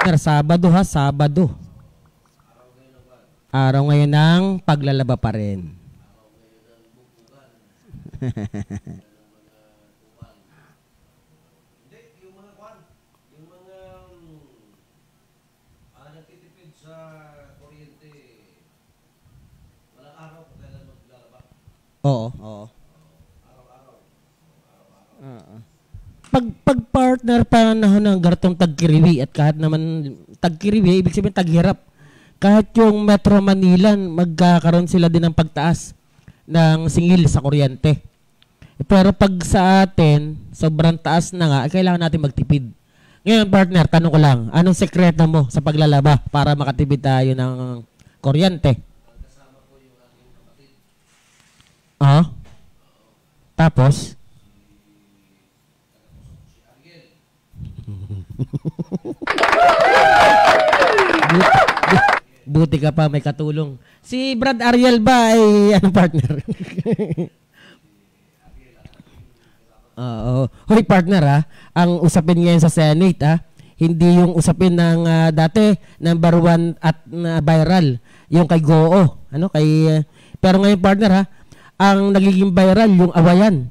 partner, Sabado ha, Sabado. Araw ngayon ng paglalaba pa rin. Nagtitipid sa kuryente, walang araw kung kailan maglalaba. Oo, oo. Pag partner panahon ng gartong tagkiriwi at kahit naman tagkiriwi, ibig sabihin taghirap. Kahit yung Metro Manila, magkakaroon sila din ng pagtaas ng singil sa kuryente. Pero pag sa atin, sobrang taas na nga, kailangan natin magtipid. Ngayon, partner, tanong ko lang, anong sekreto mo sa paglalaba para makatipid tayo ng kuryente? Kasama ko yung aking kapatid. Tapos? Si Ariel. Buti ka pa, may katulong. Si Brad Ariel ba ay ano partner? Oo. Hoy partner ang usapin ngayon sa Senate hindi yung usapin ng dati number 1 at viral, yung kay Goo, pero ngayon partner ang nagiging viral yung awayan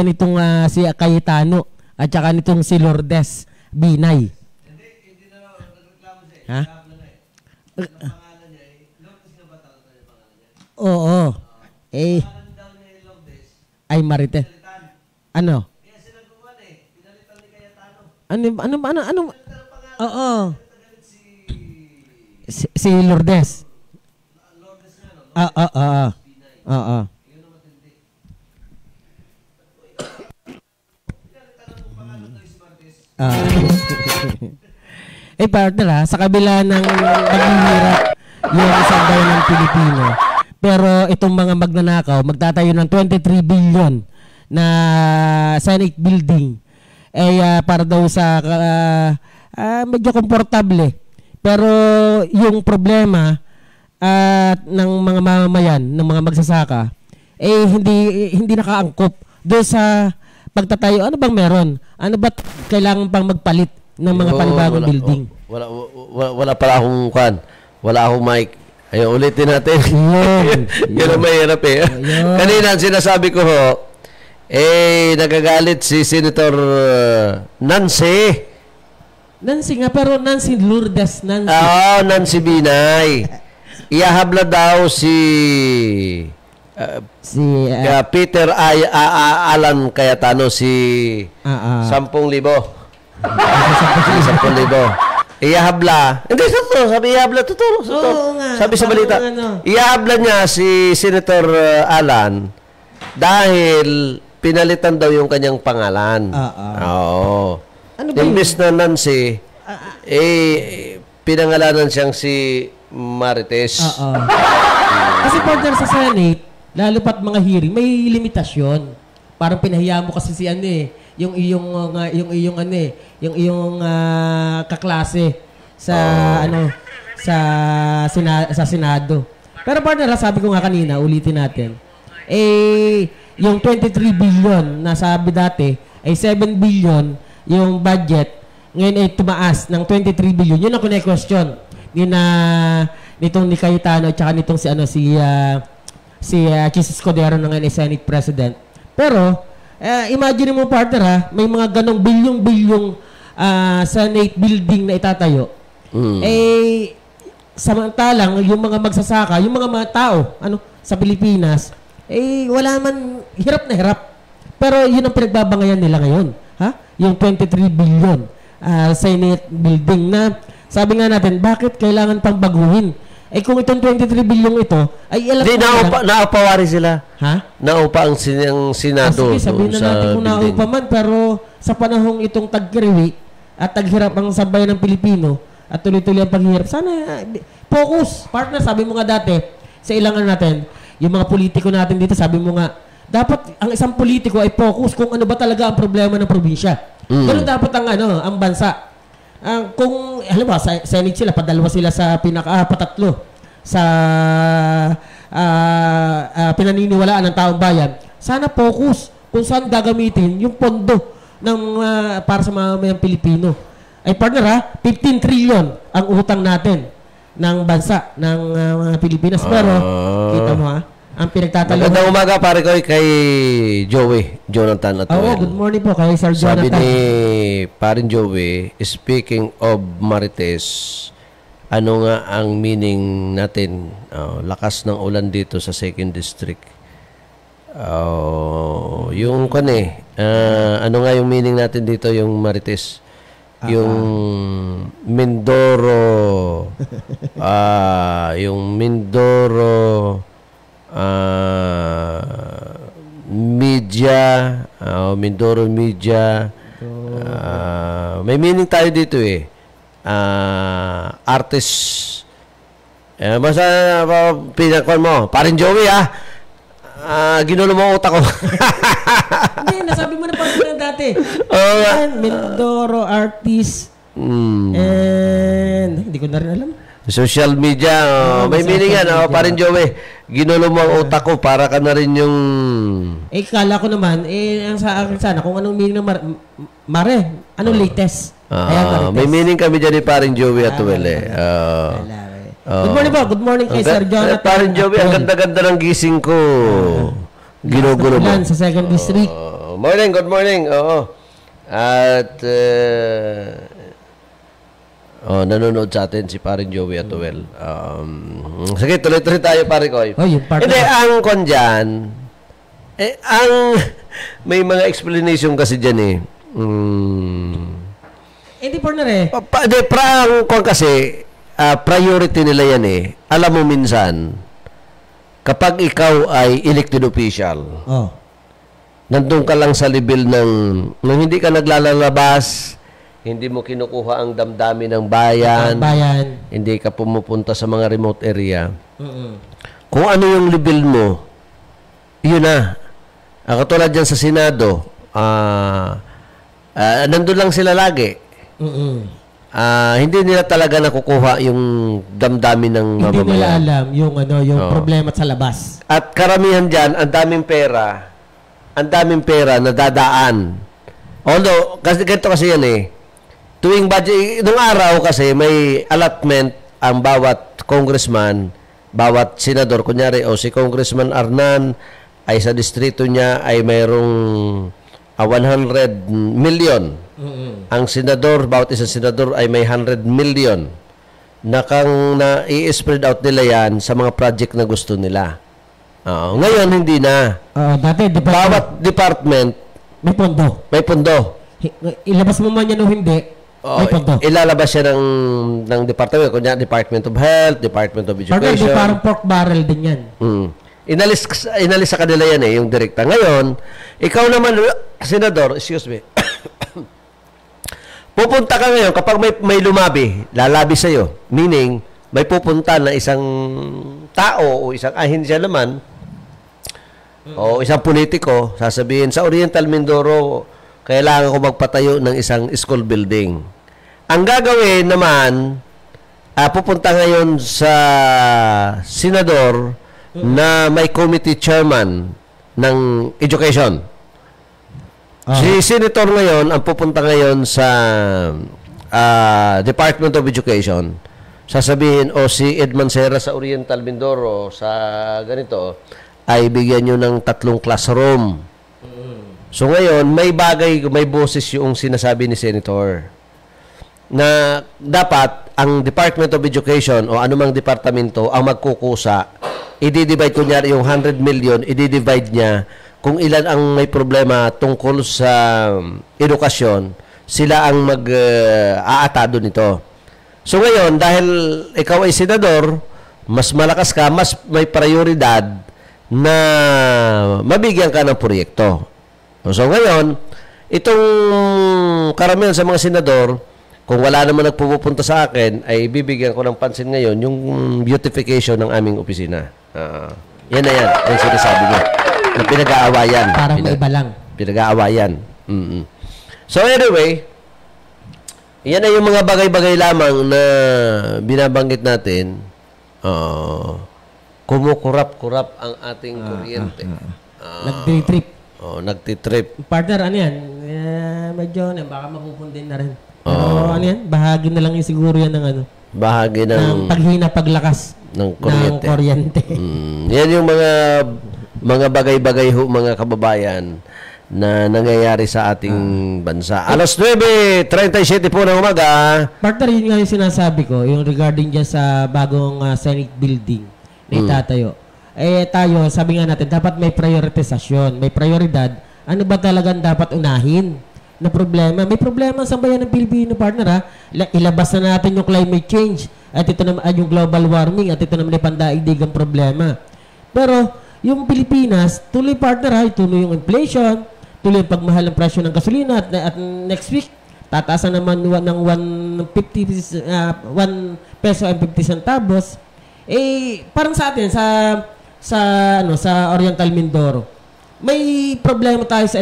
nitong si Cayetano at saka nitong si Lourdes Binay. Hindi na nagreklamo siya. Ha? Ang pangalan niya Lourdes na ba tawag yung pangalan niya? Oo. Pangalan daw niya Lourdes. Ay Marites. Ano? Kaya sila gumawa pinalitan ni Cayetano. Ano? Oo. Si Si Lourdes. Lourdes nga, no? Oo. Yun ang matindi. Pinalitan ang pangalan daw si Martes. Partner sa kabila ng paghihirap yung isang bayan ng Pilipino, pero itong mga magnanakaw, magtatayo ng 23 billion na Senate building para daw sa medyo komportable. Pero yung problema ng mga mamamayan, ng mga magsasaka, hindi nakaangkop doon sa pagtatayo. Ano bang meron? Ano ba kailangan pang magpalit ng mga panibagong building? Wala pala akong wala akong mic. Ayun, ulitin natin. Yan ang mahirap Kanina sinasabi ko nagagalit si Senator Nancy. Nancy nga, pero Nancy Lourdes, Nancy. Nancy Binay. Iyahabla daw si Peter Alan Cayetano si 10,000. 10,000. Iyahabla. Hindi, totoo. Sabi iyahabla, totoo. Sabi sa balita. Iyahabla niya si Senator Alan dahil pinalitan daw yung kanyang pangalan. Oo. Ano ba Imbes na Nancy, pinangalanan siyang si Marites. Kasi partner sa Senate, lalo pat mga hearing, may limitasyon. Parang pinahiya mo kasi si yung iyong kaklase sa sa Senado. Pero partner, sabi ko nga kanina, ulitin natin. Yung 23 billion na sabi dati ay 7 billion yung budget. Ngayon ay tumaas ng 23 billion. Yun ang kine-question nitong ni Cayetano at saka nitong si Chis Escudero na ngayon ay Senate President. Pero imagine mo partner may mga ganong bilyong Senate building na itatayo. Samantalang yung mga magsasaka, yung mga tao sa Pilipinas, wala man, hirap na hirap. Pero yun ang pinagbabangayan nila ngayon. Yung 23 billion Senate building na sabi nga natin, bakit kailangan pang baguhin? Kung itong 23 billion ito, ay ilan naupawari sila. Naupa ang Senado. Sige, sabihin na natin kung naupa man, pero sa panahong itong tagkiriwi at taghirap ang sambayan ng Pilipino at tuloy-tuloy ang paghihirap, sana focus. Partner, sabi mo nga dati, sa ilangan natin, yung mga politiko natin dito, sabi mo nga, dapat ang isang politiko ay focus kung ano ba talaga ang problema ng probinsya. Ganun dapat ang bansa. Kung halimbawa sa Senate sila, padalawa sila sa patatlo sa pinaniniwalaan ng taong bayan. Sana focus kung saan gagamitin yung pondo ng para sa mga Pilipino. Ay partner ha, 15 trillion ang utang natin ng bansa ng mga Pilipinas. Pero, kita mo ha, ang pinagtatalungan. Magandang umaga pare ko kay Joey, Jonathan at Oo, good morning po kay Sir Sabi Jonathan. ni parin Joey, speaking of Marites, ano nga ang meaning natin? Lakas ng ulan dito sa 2nd District. Yung ano nga yung meaning natin dito, yung Marites? Yung Mindoro, media, Mindoro media. May meaning tayo dito eh. Artist. Basta pinakon mo. Parin Joey ginulo mo utak ko. Hindi, nasabi mo na partner dati. Oo nga. Mindoro artist. And hindi ko na rin alam. Social media, may meaning yan, parin Joey. Ginulo mo ang utak ko para ka na rin yung... Kala ko naman, ang sa akin sana, kung anong meaning ng mare, anong latest? May meaning kami dyan ni parin Joey at well Good morning po, good morning kay Sir Jonathan. Parin Joey, ang ganda-ganda ng gising ko. Ginugulo mo. Sa 2nd District. Morning, good morning. Oo. At... nanonood sa atin si parin Joey at well. Sige, tuloy-tuloy tayo pare ko. Hindi, ang kon dyan, may mga explanation kasi dyan Hindi partner ang kon kasi, priority nila yan Alam mo minsan, kapag ikaw ay elected official, nandun ka lang sa level nung hindi ka naglalabas, hindi mo kinukuha ang damdamin ng bayan. Hindi ka pumupunta sa mga remote area. Kung ano yung level mo, yun na. Katulad dyan sa Senado, nandun lang sila lagi. Hindi nila talaga nakukuha yung damdamin ng mamamayan. Hindi nila alam yung problema sa labas. At karamihan dyan, ang daming pera na dadaan. Although, kasi ganito kasi yan tuwing budget, nung araw kasi may allotment ang bawat congressman, bawat senador. Kunyari, si Congressman Arnan ay sa distrito niya ay mayroong 100 million. Ang senador, bawat isang senador ay may 100 million. I-spread out nila yan sa mga project na gusto nila. Ngayon, hindi na. Dati, bawat department may pondo. Ilabas mo man yan o hindi, may pondo. Ilalabas siya ng department. Kunya, Department of Health, Department of Education. Parang pork barrel din yan. Inalis sa kanila yan yung direkta. Ngayon, ikaw naman, senador, excuse me, pupunta ka ngayon kapag may lumabi, lalabi sa'yo. Meaning, may pupunta na isang tao o isang ahensya naman o isang politiko, sasabihin, sa Oriental Mindoro, kailangan ko magpatayo ng isang school building. Ang gagawin naman, pupunta ngayon sa senador na may committee chairman ng education. Si senator ngayon, ang pupunta ngayon sa Department of Education, sasabihin, si Edman Serra sa Oriental Mindoro, sa ganito, ay bigyan nyo ng 3 classroom. So ngayon, may boses yung sinasabi ni Senator na dapat ang Department of Education o anumang departamento ang magkukusa, i-divide kunyari yung 100 million, i-divide niya kung ilan ang may problema tungkol sa edukasyon, sila ang mag-aatado nito. So ngayon, dahil ikaw ay senador, mas malakas ka, mas may prioridad na mabigyan ka ng proyekto. So ngayon, itong karamihan sa mga senador, kung wala naman nagpupunta sa akin, ay bibigyan ko ng pansin ngayon yung beautification ng aming opisina. Yan na yan. Yan sinasabi niya. Na pinag-aawayan. Parang may iba lang. Pinag-aawayan. So anyway, yan ay yung mga bagay-bagay lamang na binabanggit natin. Kumukurap-kurap ang ating kuryente. Nag-trip. Nagtitrip. Partner, ano yan? Medyo, baka mapupundin na rin. Pero ano yan? Bahagi na lang yung siguro yan ng ano. Bahagi Ng paghina paglakas ng ng kuryente. Yan yung mga bagay-bagay ho, mga kababayan, na nangyayari sa ating bansa. Alas 9:37 po ng umaga. Partner, yun nga yung sinasabi ko, yung regarding dyan sa bagong Senate building na itatayo. Tayo, sabi nga natin, dapat may prioritizasyon, may prioridad. Ano ba talagang dapat unahin na problema? May problema sa bayan ng Pilipino, partner, ha? Ilabas na natin yung climate change at ito naman yung global warming at ito naman yung pandaigdigang problema. Pero yung Pilipinas, tuloy, partner, ha? Tuloy yung inflation, tuloy yung pagmahal ng presyo ng gasolina at next week, tataasan naman ng 1 peso and 50 centavos. Parang sa atin, sa Oriental Mindoro, may problema tayo sa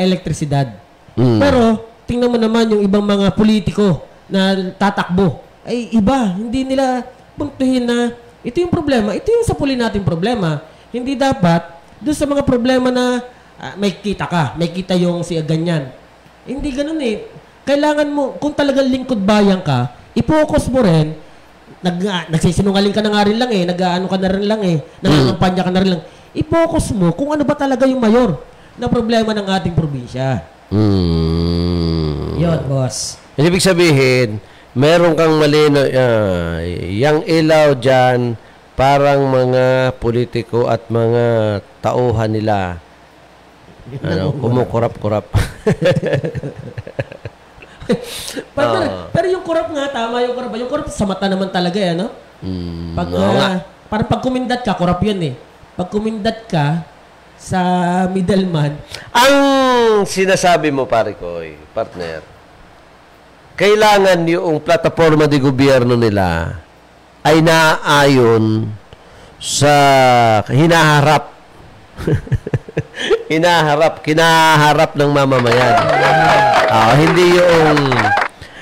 elektrisidad. Pero tingnan mo naman yung ibang mga politiko na tatakbo. Iba, hindi nila puntuhin na ito yung problema, ito yung sapulin natin problema. Hindi dapat doon sa mga problema na may kita ka, may kita yung si ganyan. Hindi ganun eh. Kailangan mo, kung talagang lingkod bayan ka, i-focus mo rin. Nagsisinungaling ka na nga rin lang eh, nag-ano ka na rin lang eh, nangangampanya ka na rin lang. I-focus mo kung ano ba talaga yung mayor na problema ng ating probinsya. Yun, boss. Ibig sabihin, meron kang mali na yung ilaw dyan, parang mga politiko at mga tauhan nila kumukurap-kurap. Pero yung kurap nga, tama yung kurap. Yung kurap sa mata naman talaga eh, no? Parang pag kumindat ka, kurap yun eh. Pag kumindat ka sa middleman. Ang sinasabi mo, pare ko, partner, kailangan yung plataforma de gobyerno nila ay naaayon sa hinaharap. Kinaharap ng mamamayan.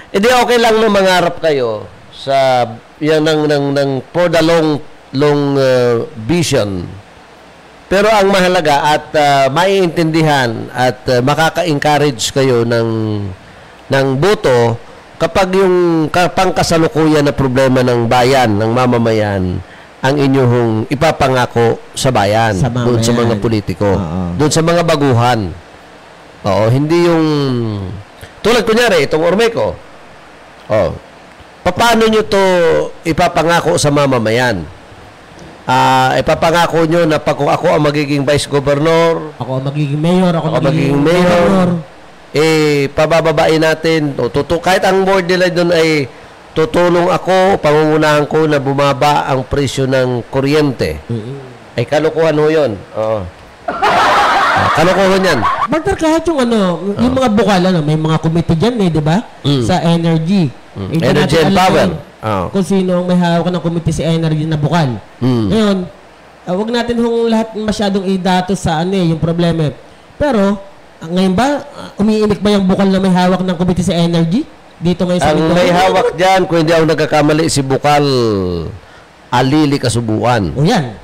Hindi okay lang na mangarap kayo sa yan ng for the long vision. Pero ang mahalaga at maiintindihan at makaka-encourage kayo ng boto kapag yung pangkasalukuyan na problema ng bayan, ng mamamayan, ang inyong ipapangako sa bayan, doon sa mga politiko, doon sa mga baguhan. Hindi yung tulad kunyari, itong Ormeco. Paano nyo to ipapangako sa mamamayan? Ipapangako nyo na kung ako ang magiging vice governor, ako ang magiging mayor, ako magiging mayor, pabababain natin, kahit ang board nila doon ay tutulong ako, pangungunahan ko na bumaba ang presyo ng kuryente. Ay kalokohan ho yun. Kalokohan yan. Partner, kahit yung yung mga bukal, may mga committee dyan di ba? Sa energy. Energy and power. Kung sino ang may hawak ng committee sa energy na bukal. Ngayon, wag natin lahat masyadong idatos sa yung problema. Pero, ngayon ba, umiimik ba yung bukal na may hawak ng committee sa energy? Dito ngayon sa ang may hawak dyan, kung hindi ako nagkakamali, si Bukal Alili Kasubuan. Yan.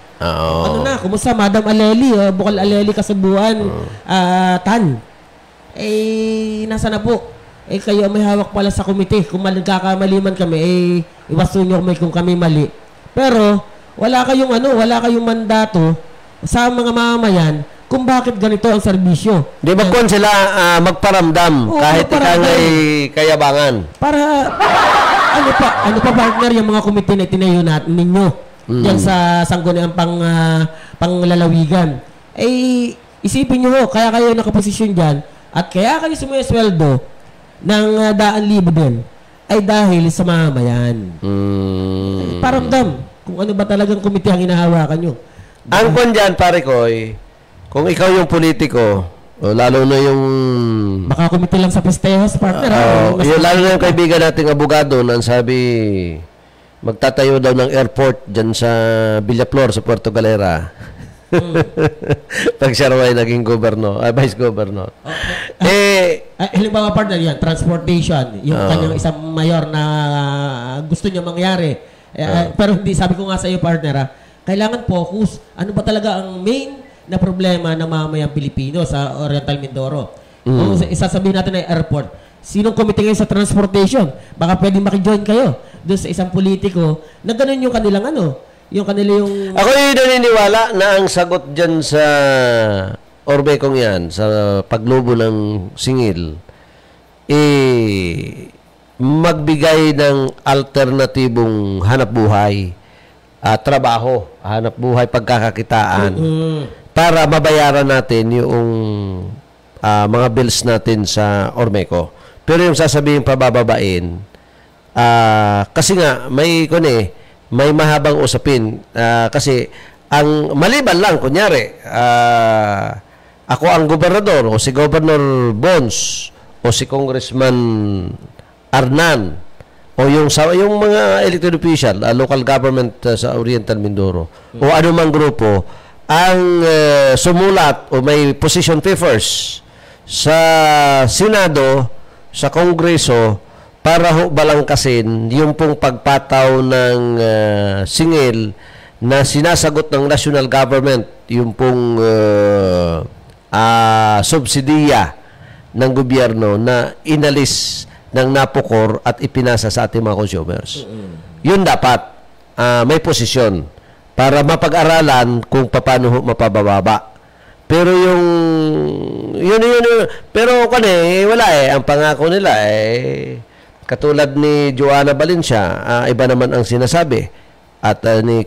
Kumusta Madam Aleli, Bukal Aleli Kasubuan, Tan. Nasa na po? Kayo may hawak pala sa komite. Kung nagkakamali man kami, iwasun nyo kung kami mali. Pero, wala kayong mandato sa mga mamamayan kung bakit ganito ang serbisyo. Di ba kung sila magparamdam kahit ikaw ay kayabangan? Para, ano pa partner yung mga komite na itinayo ninyo yan sa sangguniang panglalawigan. Isipin nyo kaya kayo nakaposisyon dyan at kaya kayo sumusweldo ng 100,000 din ay dahil sa mamamayan. Paramdam kung ano ba talagang komite ang inahawakan nyo. Ang kung dyan, pare ko, kung ikaw yung politiko, lalo na yung... Baka kumiti lang sa festejos, partner. Lalo na yung kaibigan nating abogado na sabi, magtatayo daw ng airport dyan sa Villaflor, sa Puerto Galera. Pag siya raw ay naging vice governor. Halimbawa, partner, yan, transportation. Yung kanyang isang mayor na gusto niya mangyari. Pero hindi, sabi ko nga sa iyo, partner, kailangan focus. Ano ba talaga ang main na problema ng mamamayang Pilipino sa Oriental Mindoro? Kung isasabihin natin ay airport, Sinong komite ngayon sa transportation? Baka pwedeng makijoin kayo doon sa isang politiko na ganun yung kanilang yung kanila yung... Ako yung naniniwala na ang sagot dyan sa Ormecong yan, sa paglubo ng singil, magbigay ng alternatibong hanap buhay, trabaho, hanap buhay, pagkakakitaan, para mabayaran natin yung mga bills natin sa Ormeco. Pero yung sasabihin pabababain, kasi nga may mahabang usapin, kasi ang maliban lang kunyari, ako ang gobernador o si Governor Bons o si Congressman Arnan o yung mga elected official, local government sa Oriental Mindoro o anumang grupo ang sumulat o may position papers sa Senado, sa Kongreso para balangkasin yung pong pagpataw ng singil na sinasagot ng national government, yung pong subsidiya ng gobyerno na inalis ng napukor at ipinasa sa ating mga consumers. Yun dapat may posisyon para mapag-aralan kung paano mapababa. Pero yun, pero wala ang pangako nila katulad ni Joanna Valencia, iba naman ang sinasabi at ni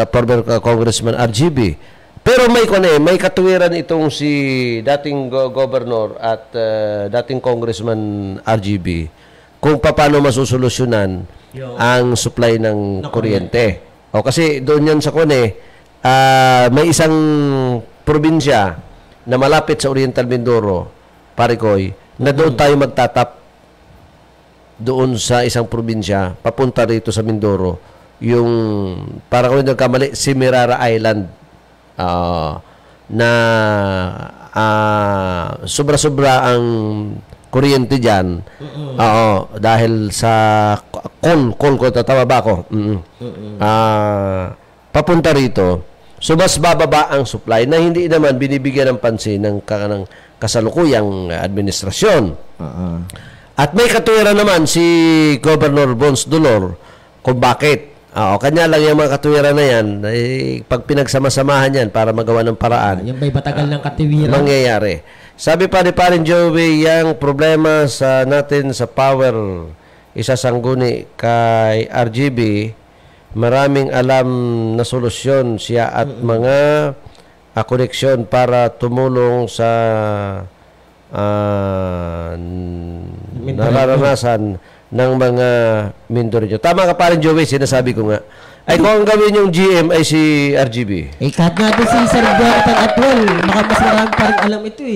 former Congressman RGB. Pero may katuwiran itong si dating governor at dating Congressman RGB kung paano masusolusyonan ang supply ng kuryente. O kasi doon yan sa may isang probinsya na malapit sa Oriental Mindoro, Parikoy, na doon tayo magtatap doon sa isang probinsya papunta rito sa Mindoro, yung para kung hindi kamali, Semirara Island, na sobra-sobra ang kuryente dyan. Dahil sa coal ko, tatawa ba ako? Papunta rito. So, mas bababa ang supply na hindi naman binibigyan ng pansin ng kasalukuyang administrasyon. At may katuwiran naman si Governor Bons Dolor kung bakit. Kanya lang yung mga katuwiran na yan, pag pinagsama-samahan yan para magawa ng paraan. Yung may batagal ng katuwiran. Mangyayari. Sabi pa ni Parin Joey, yung problema natin sa power, isasangguni kay RGB, maraming alam na solusyon siya at mga koneksyon para tumulong sa nararanasan ng mga Mindoreño. Tama ka pa rin, Joey, sinasabi ko nga. Ay, kung ang gawin yung GM ay si RGB. Kahit natin si Sir Jonathan Atwell, baka mas marami pa rin alam ito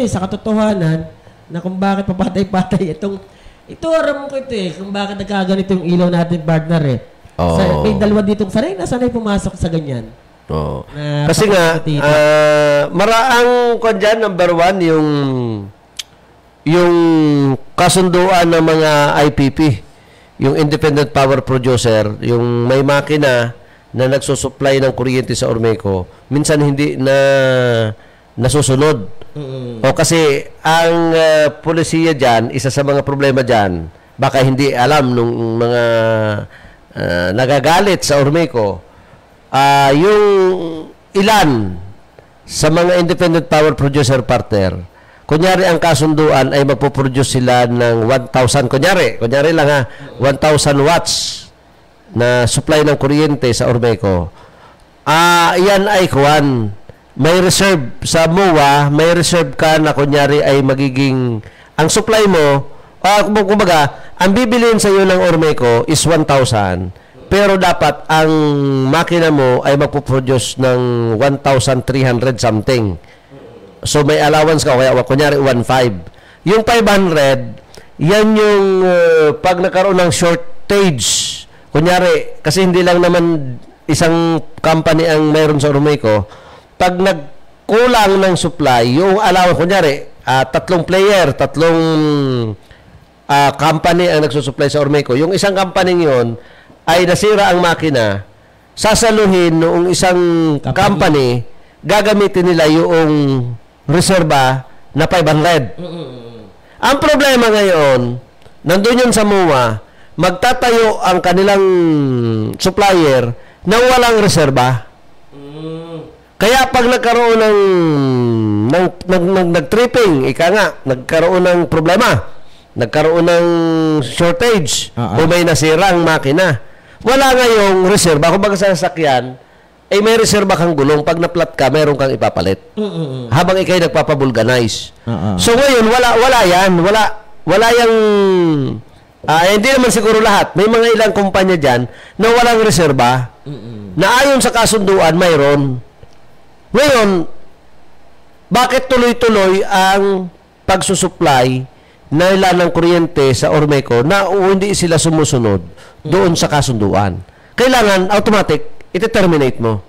sa katotohanan na kung bakit papatay-patay ito aram ko kung bakit nagkaganito yung ilaw natin, partner may dalawa ditong sanay na sanay pumasok sa ganyan. Kasi nga, maraang dyan, number one, yung kasunduan ng mga IPP, yung Independent Power Producer, yung may makina na nagsusupply ng kuryente sa Ormeco, minsan hindi na nasusunod. Kasi ang polisiya dyan, isa sa mga problema dyan, baka hindi alam nung mga nagagalit sa Ormeco, yung ilan sa mga Independent Power Producer partner, kunyari ang kasunduan ay magpo-produce sila ng 1,000, kunyari lang 1,000 watts na supply ng kuryente sa Ormeco. Yan ay may reserve sa MOA, may reserve ka na kunyari ay magiging, ang supply mo, kumbaga, ang bibiliin sa iyo ng Ormeco is 1,000, pero dapat ang makina mo ay magpo-produce ng 1,300 something. So, may allowance ka, kaya kunyari 1,500. Yung 500, yan yung pag nagkaroon ng shortage, kunyari, kasi hindi lang naman isang company ang mayroon sa Ormeco, pag nagkulang ng supply, yung allowance, kunyari, tatlong company ang nagsusupply sa Ormeco, yung isang company yon ay nasira ang makina, sasaluhin noong isang company, gagamitin nila yung reserva na 500. Ang problema ngayon, nandun yun sa MUA, magtatayo ang kanilang supplier na walang reserba. Kaya pag nagkaroon ng nag-tripping, ika nga, nagkaroon ng problema, nagkaroon ng shortage, o may nasirang makina, wala ngayong reserba. Kung baga sa sasakyan, may reserba kang gulong. Pag na-flat ka, meron kang ipapalit. Habang ikay nagpapabulganize. So ngayon, wala yan. Wala yung... hindi naman siguro lahat. May mga ilang kumpanya dyan na walang reserba. Na ayon sa kasunduan, mayroon. Ngayon, bakit tuloy-tuloy ang pagsusupply nila ng kuryente sa Ormeco na hindi sila sumusunod doon sa kasunduan? Kailangan, automatic, iti-terminate mo.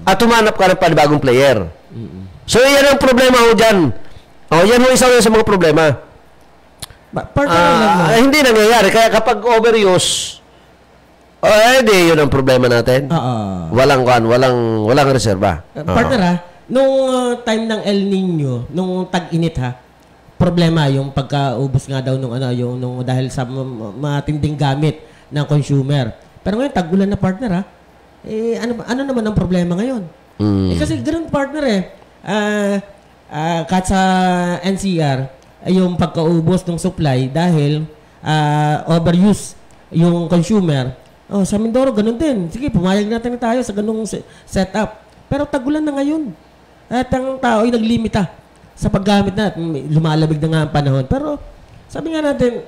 At tumanap ka ng panibagong player. So, yan ang problema ho dyan. Yan ho isa sa mga problema. Hindi nangyayari. Kaya kapag overuse, hindi yun ang problema natin. Walang reserba. Partner nung time ng El Nino, nung tag-init problema yung pagkaubos nga daw nung dahil sa matinding gamit ng consumer. Pero ngayon tag-ulan na partner ano naman ang problema ngayon? Kasi ganoon partner kahit sa NCR yung pagkaubos ng supply dahil overuse yung consumer. Sa Mindoro, ganun din. Sige, pumayag natin tayo sa ganung setup. Pero tagulan na ngayon. At ang tao ay naglimita sa paggamit natin. Lumalabig na nga ang panahon. Pero, sabi nga natin,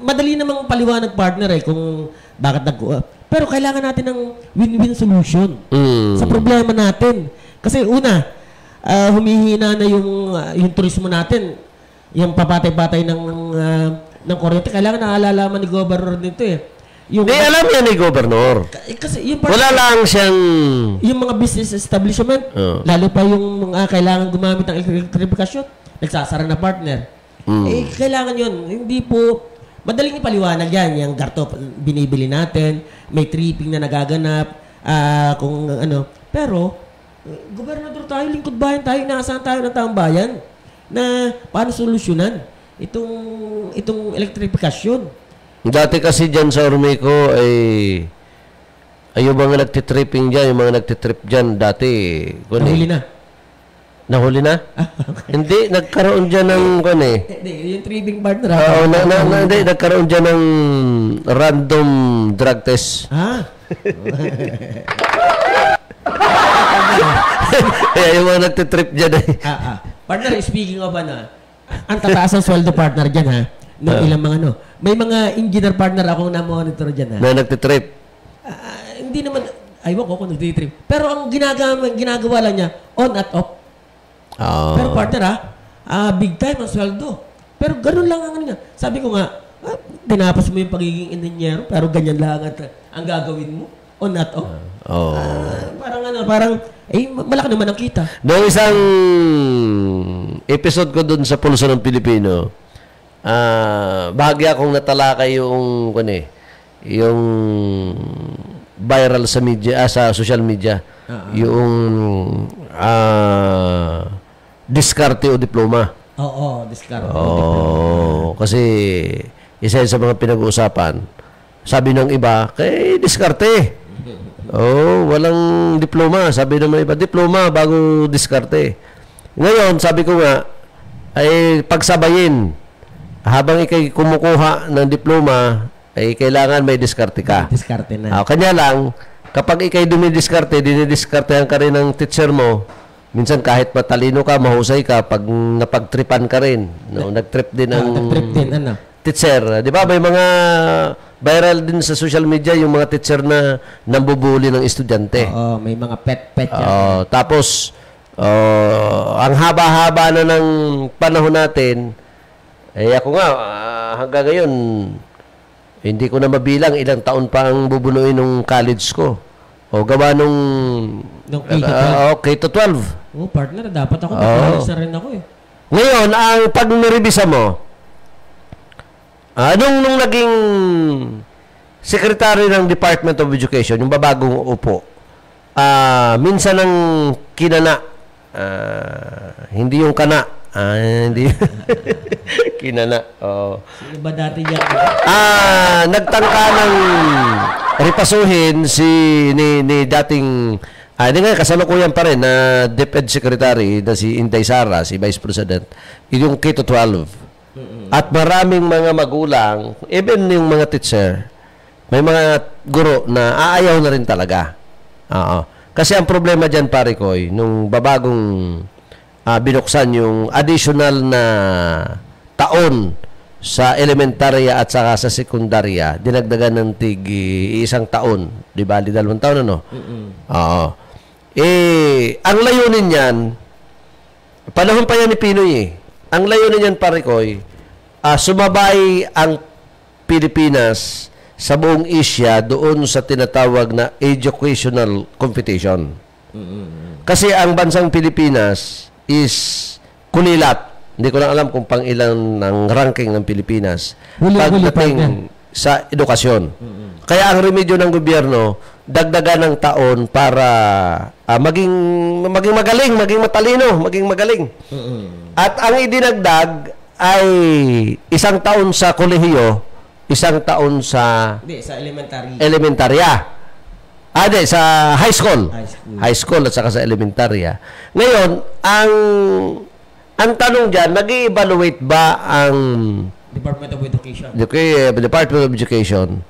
madali namang paliwanag partner kung bakit pero kailangan natin ng win-win solution sa problema natin. Kasi una, humihina na yung turismo natin. Yung papatay-patay ng kuryente. Kailangan naalalaman ni Governor nito Hindi, alam yan ni Governor. Kasi yung wala lang siyang... Yung mga business establishment, lalo pa yung mga kailangan gumamit ng electrification, nagsasara na partner. Kailangan yun. Hindi po... Madaling ipaliwanag yan. Yung garto, binibili natin. May tripping na nagaganap. Kung ano. Pero, gobernador tayo, lingkod bayan tayo, inaasahan tayo ng taong bayan na paano solusyonan itong electrification. Dati kasi dyan sa Ormeco yung mga nagtitripping dyan, yung mga nagtitrip dyan dati. Nahuli na. Nahuli na? Okay. Hindi, nagkaroon dyan ng Hindi, yung tripping partner. Hindi, nagkaroon dyan ng random drug test. Yung mga nagtitrip dyan Partner, speaking of ang tataas ng sweldo partner dyan ng ilang mga may mga engineer partner akong na-monitor dyan na nagtitrip. Hindi naman, aywan ko kung nagtitrip. Pero ang ginagawa lang niya, on at off. Pero partner big time ang sweldo. Pero ganun lang ang niya. Sabi ko nga, tinapos mo yung pagiging engineer, pero ganyan lang ang gagawin mo. On at off. Parang malaki naman ang kita. Noong isang episode ko dun sa Pulso ng Pilipino, bahagya akong natalakay yung viral sa media, sa social media, yung diskarte o diploma. Diskarte o diploma. Kasi isa sa mga pinag-uusapan, sabi ng iba, kay diskarte. Walang diploma. Sabi ng iba, diploma bago diskarte. Ngayon, sabi ko nga, ay pagsabayin. Habang ikay kumukuha ng diploma, ay kailangan may diskarte ka. Diskarte na. Kanya lang, kapag ikay dumidiskarte, dinidiskartehan ka rin ng teacher mo, minsan kahit matalino ka, mahusay ka, pag napagtripan ka rin. Nag-trip din ang teacher. Di ba? May mga viral din sa social media yung mga teacher na nambubuli ng estudyante. May mga pet tapos, ang haba-haba na ng panahon natin, ako nga, hanggang ngayon, hindi ko na mabilang ilang taon pa ang bubunuin ng college ko. Gawa nung K-12. Partner, dapat ako. Nag-college na rin ako Ngayon, ang pag nirebisa mo, nung naging secretary ng Department of Education, yung babagong upo, minsan ang kinana, hindi yung kana, Hindi. Kinana. Oh. Sino ba dati yan? Nagtangka ng repasuhin ni dating hindi nga kasalukuyan pa rin na DepEd Secretary na si Inday Sara, si Vice President, yung K-12. At maraming mga magulang, even yung mga teacher, may mga guro na aayaw na rin talaga. Kasi ang problema dyan, pare ko, nung babagong binuksan yung additional na taon sa elementarya at saka sa sekundarya, dinagdagan ng isang taon. Di ba? 2 taon, ano? Oo. Ang layunin yan, panahon pa yan ni Pinoy ang layunin yan, pare ko, sumabay ang Pilipinas sa buong Asia doon sa tinatawag na educational competition. Kasi ang bansang Pilipinas is kulilat. Hindi ko lang alam kung pang ilan ng ranking ng Pilipinas pagdating sa edukasyon. Kaya ang remedyo ng gobyerno, dagdagan ng taon para maging magaling, maging matalino, maging magaling. At ang idinagdag ay 1 taon sa kolehiyo, 1 taon sa elementarya. Sa high school. High school at saka sa elementarya. Ngayon, ang tanong diyan, nag-i-evaluate ba ang Department of Education? Department of Education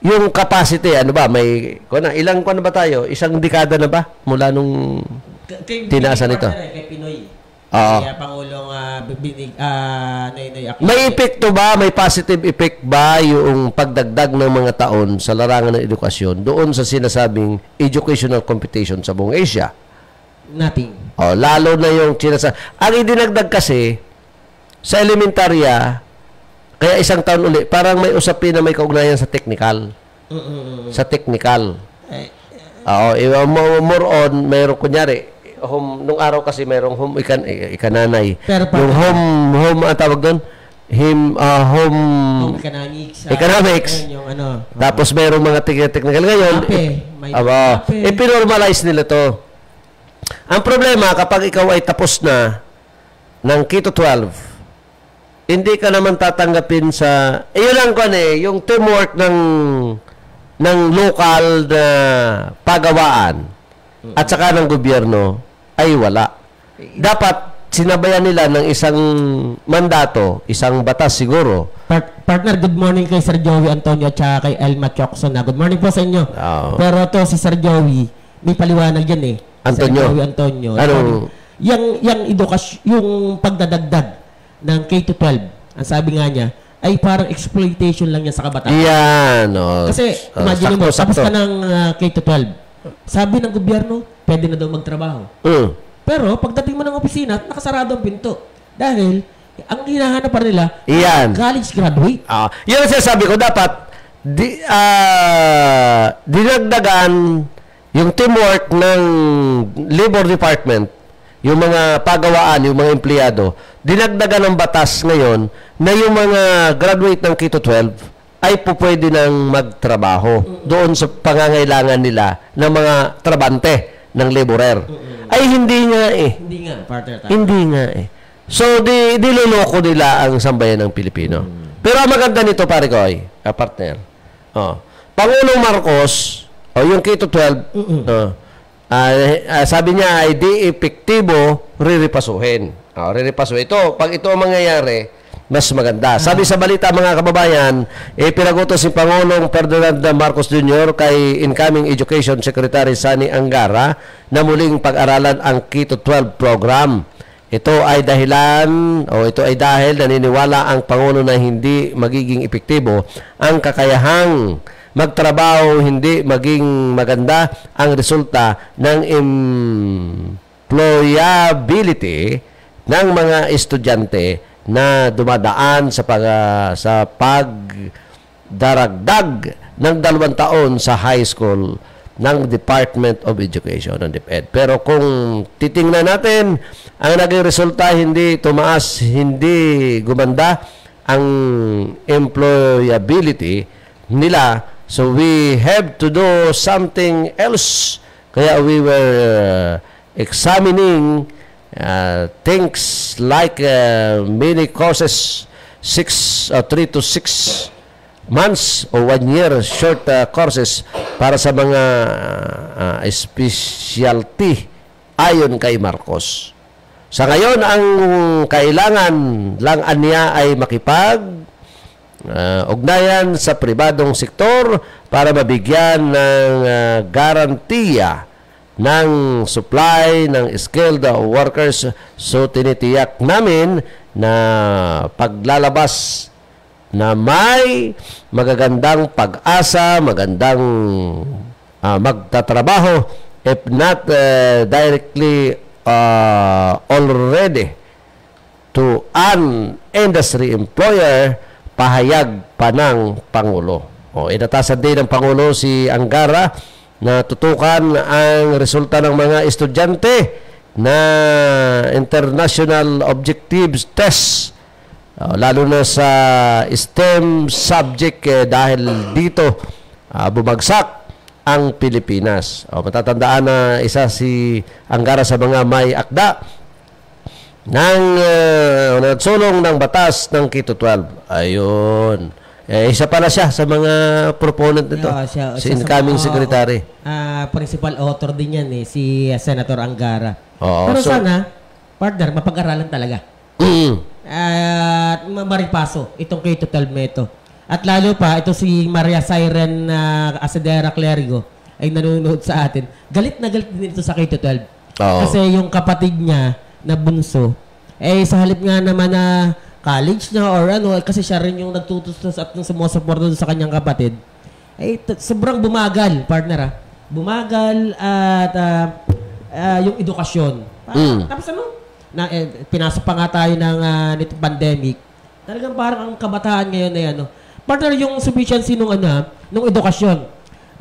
yung capacity, ano ba, may ilang na ba tayo? 1 dekada na ba mula nung tinaasan ito? Kay Pinoy. Kaya Pangulong Noynoy Aquino. May epekto ba, may positive effect ba yung pagdagdag ng mga taon sa larangan ng edukasyon doon sa sinasabing educational competition sa buong Asia? Nothing. Lalo na yung ang idinagdag kasi sa elementarya, kaya 1 taon uli, parang may usapin na may kaugnayan sa technical. Sa technical. More on, mayroong kunyari, nung araw kasi mayroong home ikananay. Yung home ang tawag doon, home economics. Tapos mayroong mga technical ngayon. Pinormalize nila to. Ang problema, kapag ikaw ay tapos na ng K-12, hindi ka naman tatanggapin sa yun lang yung teamwork ng local na pagawaan at saka ng gobyerno ay wala. Dapat sinabayan nila ng isang mandato, isang batas siguro. Partner, good morning kay Sir Joey Antonio at saka kay Elma Chokson. Good morning po sa inyo. Pero to si Sir Joey, may paliwanag yan Antonio. Sir Joey Antonio. Yung edukasyon, yung pagdadagdag ng K-12, ang sabi nga niya, ay parang exploitation lang yan sa kabataan. Yan, Kasi, imagine mo, tapos ka ng K-12. Sabi ng gobyerno, pwede na daw magtrabaho. Pero, pagdating mo ng opisina, nakasarado ang pinto. Dahil, ang hinahanap pa nila, college graduate. Yan ang sinasabi ko, dapat, dinagdagan yung teamwork ng Labor Department, yung mga pagawaan, yung mga empleyado, dinagdagan ng batas ngayon na yung mga graduate ng K-12 ay pwede nang magtrabaho doon sa pangangailangan nila ng mga trabante ng laborer. Ay hindi nga partner. Hindi nga So, diloloko nila ang sambayan ng Pilipino. Pero ang maganda nito, pare ko, partner. Pangulong Marcos, yung K-12, sabi niya ay di epektibo, riripasuhin. Riripasuhin. Pag ito ang mangyayari, mas maganda. Sabi sa balita, mga kababayan, pinagutos si Pangulong Ferdinand Marcos Jr. kay incoming Education Secretary Sani Angara na muling pag-aralan ang K-12 program. Ito ay dahil naniniwala ang Pangulo na hindi magiging epektibo ang kakayahang magtrabaho, hindi maging maganda ang resulta ng employability ng mga estudyante na dumadaan sa pagdaragdag ng 2 taon sa high school ng Department of Education, ng DepEd. Pero kung titingnan natin, ang naging resulta hindi tumaas, hindi gumanda ang employability nila. So we have to do something else. Kaya we were examining things like mini courses, 3 to 6 months o 1 year short courses para sa mga specialty ayon kay Marcos. Sa ngayon, ang kailangan lang niya ay ugnayan sa pribadong sektor para mabigyan ng garantiya ng supply ng skilled workers. So tinitiyak namin na paglalabas na may magagandang pag-asa, magandang magtatrabaho, if not directly already to an industry employer, pahayag pa ng Pangulo. Inatasan din ng Pangulo si Angara na tutukan ang resulta ng mga estudyante na International Objectives Test, lalo na sa STEM subject dahil dito bumagsak ang Pilipinas. Matatandaan na isa si Angara sa mga may akda ng nagsulong ng batas ng Quito 12. Ayun. Isa pala siya sa mga proponent nito. Si incoming secretary. Principal author din yan si Senator Angara. Pero so, sana, partner, mapag-aralan talaga. At maripaso itong Quito 12 meto. At lalo pa, ito si Maria Siren Asadera Clerigo ay nanonood sa atin. Galit na galit din ito sa Quito 12. Kasi yung kapatid niya na bunso, sa halip nga naman na college na or kasi siya rin yung nagtutustos at yung sumusuporta sa kanyang kapatid, sobrang bumagal, partner bumagal at yung edukasyon. Tapos pinasok pa nga tayo ng nitong pandemic. Talagang parang ang kabataan ngayon ay partner, yung sufficiency nung edukasyon.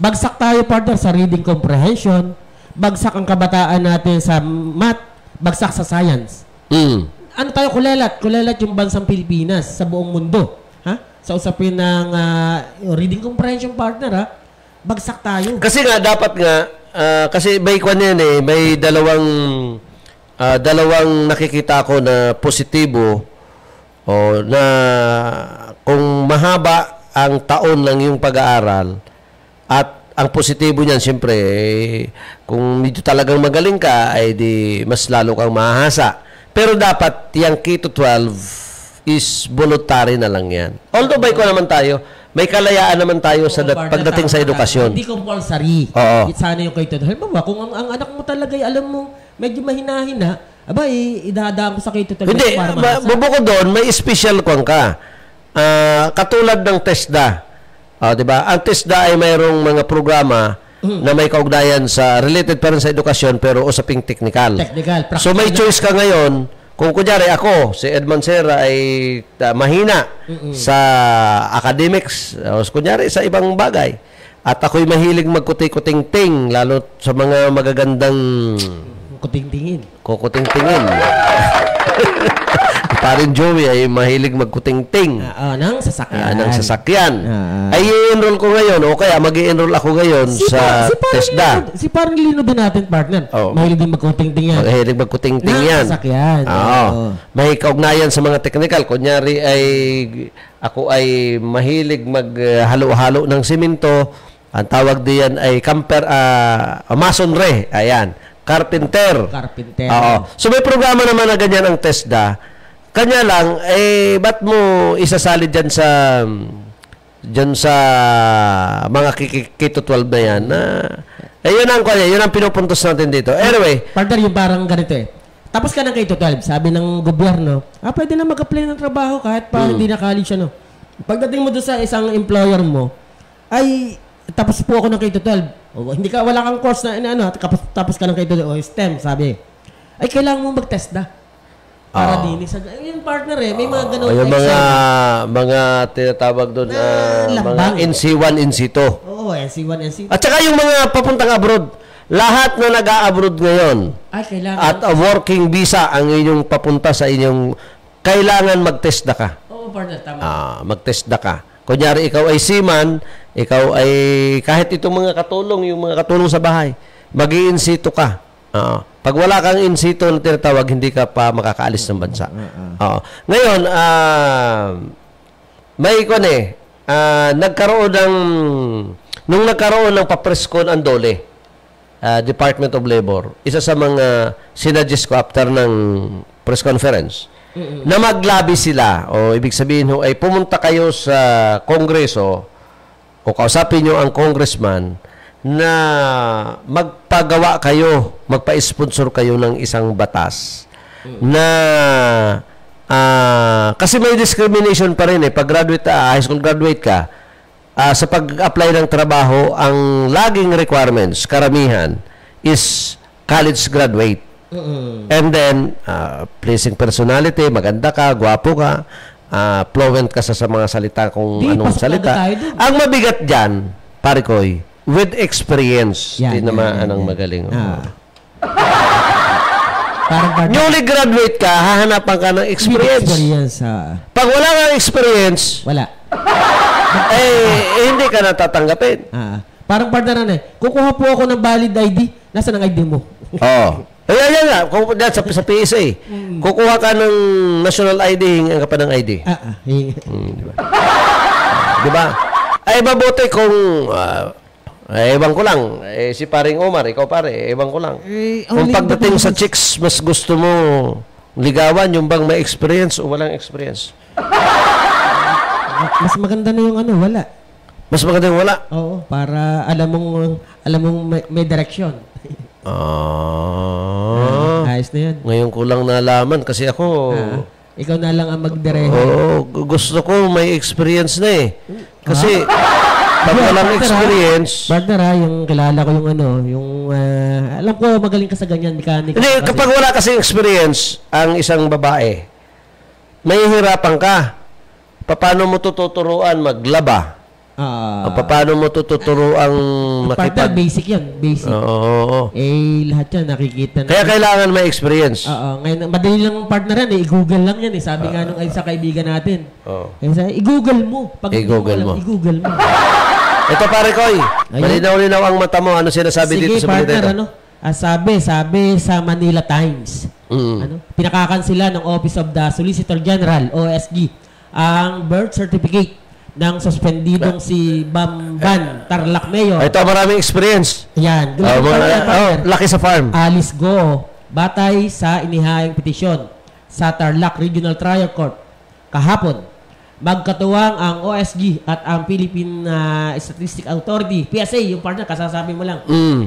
Bagsak tayo, partner, sa reading comprehension. Bagsak ang kabataan natin sa math. Bagsak sa science. Ano tayo, kulelat yung bansang Pilipinas sa buong mundo. Sa usapin ng reading comprehension, partner, bagsak tayo. Kasi nga, dapat nga, kasi may kwan yan may dalawang nakikita ko na positibo na kung mahaba ang taon ng yung pag-aaral at ang positibo niyan, siyempre, kung medyo talagang magaling ka, ay di mas lalo kang mahasa. Pero dapat, yung Quito 12 is voluntary na lang yan. Although, by ko naman tayo, may kalayaan naman tayo sa pagdating sa edukasyon. Hindi compulsory. Oo. Sana yung Quito 12. Halimbawa, kung ang anak mo talaga, alam mo, medyo mahina-hina, idadaan ko sa Quito 12. Hindi, bubukod doon, may special kwan ka. Katulad ng TESDA. Diba? Ang TESDA ay mayroong mga programa na may kaugnayan sa related pa rin sa edukasyon pero usaping technical. So may choice ka ngayon. Kung kunyari ako, si Edmond Serra ay mahina sa academics, kunyari sa ibang bagay. At ako'y mahilig magkuting-kuting-ting, lalo sa mga magagandang kuting-tingin. Kukuting-tingin. Parin Joey ay mahilig magkuting-ting. Ng sasakyan. Ng sasakyan. Ay i-enroll ko ngayon o kaya mag-i-enroll ako ngayon sa TESDA. Si parang Lino din natin, partner. Mahilig din magkuting-ting yan. Mahilig magkuting-ting yan. Ng sasakyan. May kaugnayan sa mga technical. Kunyari ay ako ay mahilig maghalo-halo ng simento. Ang tawag diyan ay masonry. Ayan. Carpenter. So may programa naman na ganyan ang TESDA. Kanya lang, ba't mo isasali dyan sa mga Quito 12 na yan? Yun ang pinupuntos natin dito. Anyway. Partner, yung parang ganito Tapos ka ng Quito 12, sabi ng gobyerno, pwede na mag-apply ng trabaho kahit pa hindi na college Pagdating mo doon sa isang employer mo, tapos po ako ng Quito 12. Wala kang course na tapos ka ng Quito 12, STEM, sabi. Kailangan mo mag-TESDA. Para din yung partner may mga ganun yung mga tinatawag doon mga NC1, NC2. NC1, NC2. At saka yung mga papuntang abroad. Lahat na nag-a-abroad ngayon. Kailangan. At a working visa ang inyong papunta sa inyong kailangan mag-TESDA ka. Partner, tama. Mag-TESDA ka. Kunyari ikaw ay seaman, ikaw ay kahit itong mga katulong, yung mga katulong sa bahay, mag-i-NC2 ka. Pag wala kang in situ na tinatawag, hindi ka pa makakaalis ng bansa. Oo. Ngayon, may ikon nung nagkaroon ng papreskon ang DOLE, Department of Labor, isa sa mga sinadjust ko after ng press conference, na maglabi sila, o ibig sabihin ay pumunta kayo sa Kongreso, o kausapin nyo ang congressman, na magpagawa kayo, magpa-sponsor kayo ng isang batas na kasi may discrimination pa rin pag graduate high school graduate ka, sa pag-apply ng trabaho, ang laging requirements, karamihan, is college graduate. And then, pleasing personality, maganda ka, gwapo ka, fluent ka sa mga salita kung anong salita. Ang mabigat dyan, pare koy, with experience. Hindi naman anong magaling. Newly graduate ka, hahanapan ka ng experience. Pag wala kang experience, wala. Hindi ka natatanggapin. Parang partner kukuha po ako ng valid ID. Nasaan ang ID mo? Ayan nga. Sa PSA. Kukuha ka ng national ID, hingan ka pa ng ID. Diba? Diba? Ay, mabuti kung ewan ko lang. Si paring Omar, ikaw pare, ewan ko lang. Kung pagdating sa chicks, mas gusto mo ligawan yung bang may experience o walang experience? Mas maganda na yung wala. Mas maganda yung wala? Oo, para alam mong may direction. Ayos na yan. Ngayon ko lang nalaman kasi ako... ikaw na lang ang magdireho. Gusto ko may experience na Kasi... Pag walang experience... Partner yung kilala ko yung alam ko magaling ka sa ganyan, mechanic. Hindi, kapag wala kasing experience, ang isang babae, mahihirapan ka. Paano mo tututuruan maglaba? Paano mo tututuruan partner, basic yan. Basic. Oo. Lahat yan, nakikita na. Kaya kailangan may experience. Ngayon, madali lang partner yan. I-google lang yan. Sabi nga nung isa kaibigan natin. I-google mo. Pag i-google mo. Ito pare koy, malinaw-linaw ang mata mo. Ano sinasabi dito sa balita? Sabi sa Manila Times. Pinakakansilan ng Office of the Solicitor General, OSG, ang birth certificate ng suspendidong si Bamban Tarlac Mayor. Ito, maraming experience. Yan. Laki sa farm. Alice Go, batay sa inihayang petisyon sa Tarlac Regional Trial Court kahapon. Magkatuwang ang OSG at ang Philippine Statistics Authority, PSA, yung partner, kasasabi mo lang,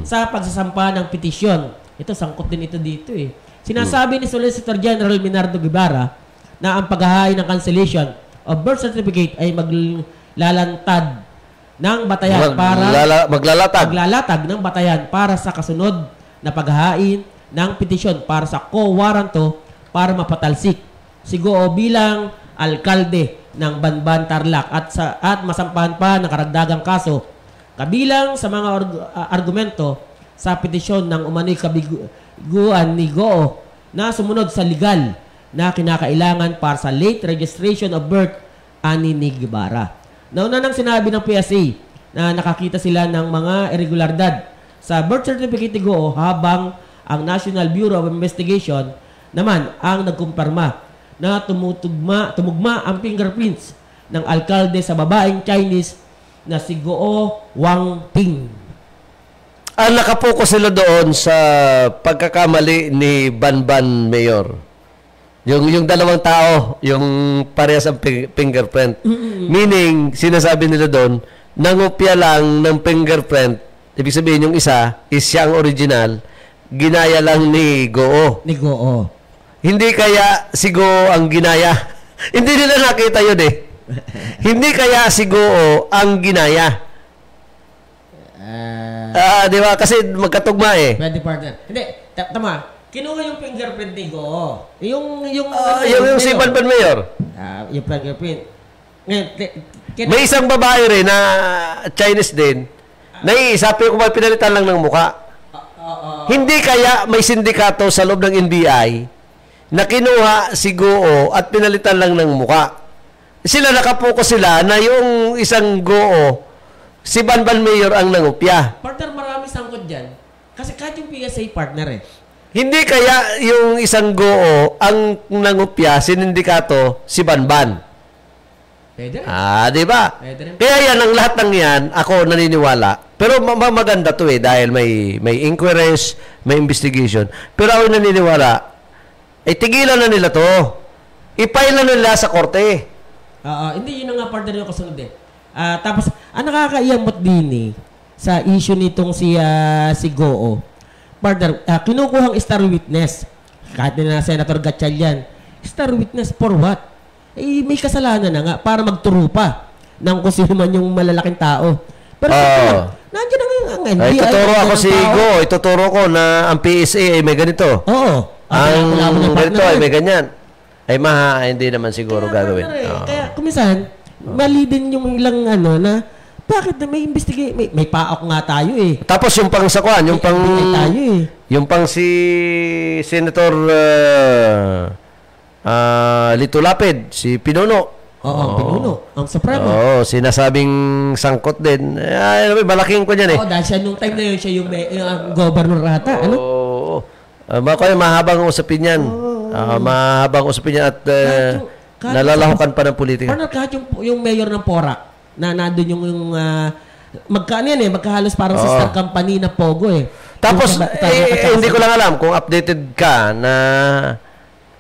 sa pagsasampa ng petisyon. Ito, sangkot din ito dito Sinasabi ni Solicitor General Minardo Guevara na ang paghahain ng cancellation of birth certificate ay maglalantad ng batayan maglalatag ng batayan para sa kasunod na paghahain ng petisyon para sa co-waranto para mapatalsik si Goo bilang alkalde ng Banban Tarlac at masampahan pa ng karagdagang kaso kabilang sa mga argumento sa petisyon ng umano'y kabiguan ni Goo na sumunod sa legal na kinakailangan para sa late registration of birth ani ni Guevara. Nauna nang sinabi ng PSA na nakakita sila ng mga irregularidad sa birth certificate ni Goo habang ang National Bureau of Investigation naman ang nagkumpirma na tumugma ang fingerprints ng alkalde sa babaeng Chinese na si Goo Wang Ting. Nakapokus sila doon sa pagkakamali ni Banban Mayor. Yung dalawang tao, yung parehas ang fingerprint. Meaning, sinasabi nila doon, nangopya lang ng fingerprint. Ibig sabihin, yung isa, is siya ang original, ginaya lang ni Goo. Ni Goo. Hindi kaya si Goo ang ginaya. Hindi nila nakita yun Hindi kaya si Goo ang ginaya. Di ba? Kasi magkatugma Pwede partner. Hindi, tama. Kinuha yung fingerprint ni Goo. Yung si Banban Mayor. Yung fingerprint. May isang babae rin na Chinese din. Naiisapin ko ba pinalitan lang ng muka. Hindi kaya may sindikato sa loob ng NBI na kinuha si Goo at pinalitan lang ng muka. Sila nakapokus sila na yung isang Goo, si Banban Mayor ang nangupya. Partner, marami sangkot dyan. Kasi kahit yung PSA partner Hindi kaya yung isang GOO ang nangupya, sinindikato, si Banban. Pwede rin. Di ba? Pwede rin. Kaya yan, ang lahat ng yan, ako naniniwala. Pero maganda to dahil may inquiries, may investigation. Pero ako naniniwala, tigilan na nila to. I-file na nila sa korte. Hindi, yun ang nga partner yung kasunod tapos, ang nakakaiyamot din sa issue nitong si GOO. Partner, kinukuhang star witness. Kahit na Senator Gatchalian. Star witness for what? May kasalanan na nga para magturo pa ng kung sino man yung malalaking tao. Pero nandiyan na ngayon ang NBI. Ituturo ako si GOO. Ituturo ko na ang PSA ay may ganito. Oo. Ang ganito ay may ganyan. Hindi naman siguro gagawin. Kaya kumisan, mali din yung ilang na bakit na may investigate, may paok nga tayo Tapos yung pang sakwan, yung pang tayo yung pang si Senator Lito Lapid, si Pinuno. Pinuno, ang Supremo. Sinasabing sangkot din. Malaking ko niyan dahil siya nung time na yun, siya yung governor rata. Baka mahabang usapin yan. Mahabang usapin yan at nalalahukan pa ng politika. Parang kahit yung mayor ng Porac, na nandun yung magkahalos parang sister company na Pogo Tapos, hindi ko lang alam kung updated ka na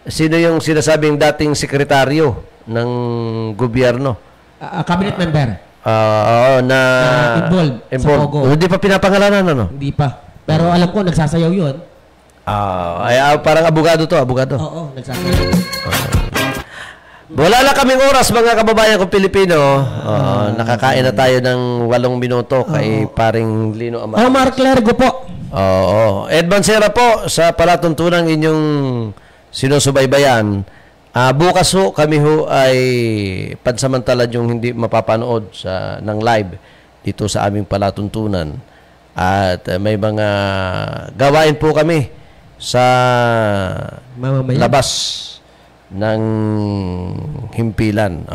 sino yung sinasabing dating sekretaryo ng gobyerno. Cabinet member. Na involved sa Pogo. Hindi pa pinapangalanan, Hindi pa. Pero alam ko, nagsasayaw yun. Parang abogado to, abogado. Oo, nagsasayaw. Wala lang kaming oras, mga kababayan kong Pilipino. Nakakain na tayo ng 8 minuto kay paring Lino Amar. Mark Clergo po. Ed Mancera po sa palatuntunang inyong sinusubaybayan. Bukas kami ay pansamantala yung hindi mapapanood ng live dito sa aming palatuntunan. At may mga gawain po kami sa labas ng himpilan.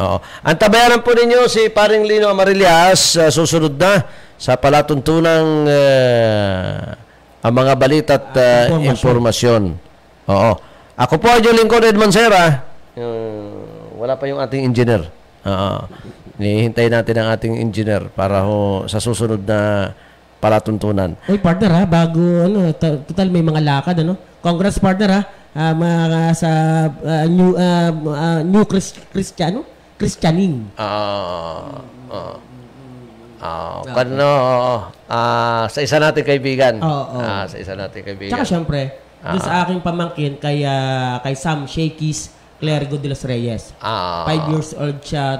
Antabayanan po ninyo si paring Lino Amarillas susunod na sa palatuntunang ang mga balita at informasyon. Ako po ay yung lingkod Ed Mancera. Wala pa yung ating engineer. Hinihintay natin ang ating engineer para sa susunod na palatuntunan. Partner bago total may mga lakad Congrats partner mga sa new Christianing. Sa isa nating kaibigan. Sa isa nating kaibigan. Tsaka syempre, doon sa aking pamangkin kay Sam Shakey's Clergo de los Reyes. 5 years old siya,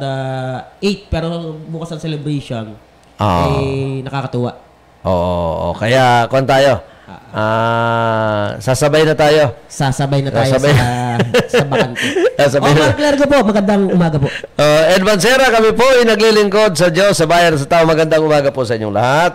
8 pero bukas ang celebration. Nakakatuwa. Kaya tayo. Sasabay na tayo. Sasabay na tayo sa bakante. Mark Clergo po, magandang umaga po. Ed Mancera, kami po ay naglilingkod sa Diyos, sa bayan, sa tao. Magandang umaga po sa inyong lahat.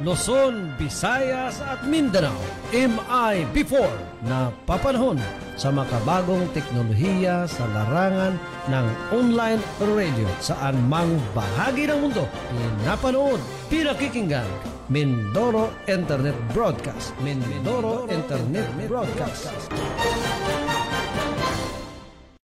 Luzon, Visayas at Mindanao, MI-Before na papanahon sa makabagong teknolohiya sa larangan ng online radio saan mang bahagi ng mundo pinapanood, pinakikinggan. Mindoro Internet Broadcast. Mindoro Internet Broadcast.